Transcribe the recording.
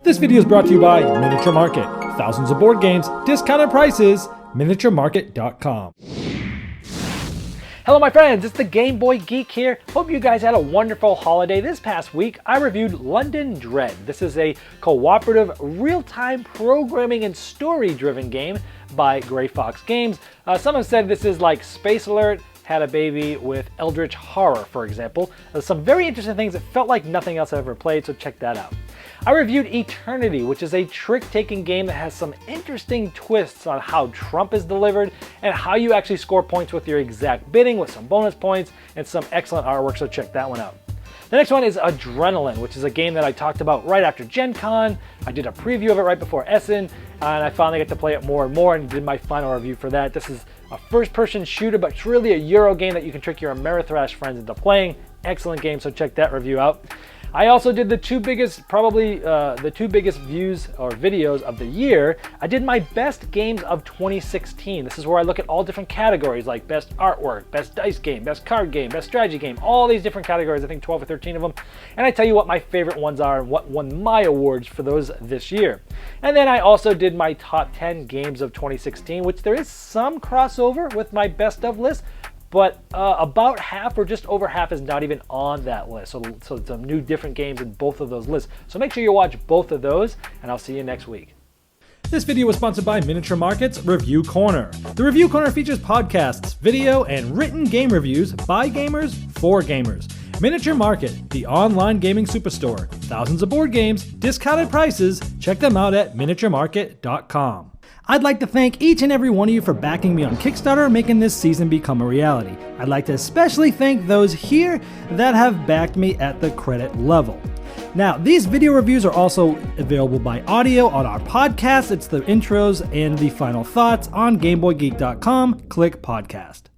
This video is brought to you by Miniature Market. Thousands of board games, discounted prices, miniaturemarket.com. Hello my friends, it's the Game Boy Geek here. Hope you guys had a wonderful holiday. This past week, I reviewed London Dread. This is a cooperative, real-time programming and story-driven game by Gray Fox Games. Some have said this is like Space Alert had a baby with Eldritch Horror, for example. Some very interesting things that felt like nothing else I've ever played, so check that out. I reviewed Eternity, which is a trick-taking game that has some interesting twists on how Trump is delivered and how you actually score points with your exact bidding with some bonus points and some excellent artwork, so check that one out. The next one is Adrenaline, which is a game that I talked about right after Gen Con. I did a preview of it right before Essen, and I finally got to play it more and more and did my final review for that. This is a first-person shooter, but it's really a Euro game that you can trick your Amerithrash friends into playing. Excellent game, so check that review out. I also did the two biggest views or videos of the year. I did my best games of 2016. This is where I look at all different categories like best artwork, best dice game, best card game, best strategy game, all these different categories, I think 12 or 13 of them. And I tell you what my favorite ones are and what won my awards for those this year. And then I also did my top 10 games of 2016, which there is some crossover with my best of list, but about half or just over half is not even on that list. So some new different games in both of those lists. So make sure you watch both of those, and I'll see you next week. This video was sponsored by Miniature Market's Review Corner. The Review Corner features podcasts, video, and written game reviews by gamers for gamers. Miniature Market, the online gaming superstore. Thousands of board games, discounted prices. Check them out at miniaturemarket.com. I'd like to thank each and every one of you for backing me on Kickstarter, making this season become a reality. I'd like to especially thank those here that have backed me at the credit level. Now, these video reviews are also available by audio on our podcast. It's the intros and the final thoughts on GameBoyGeek.com. Click podcast.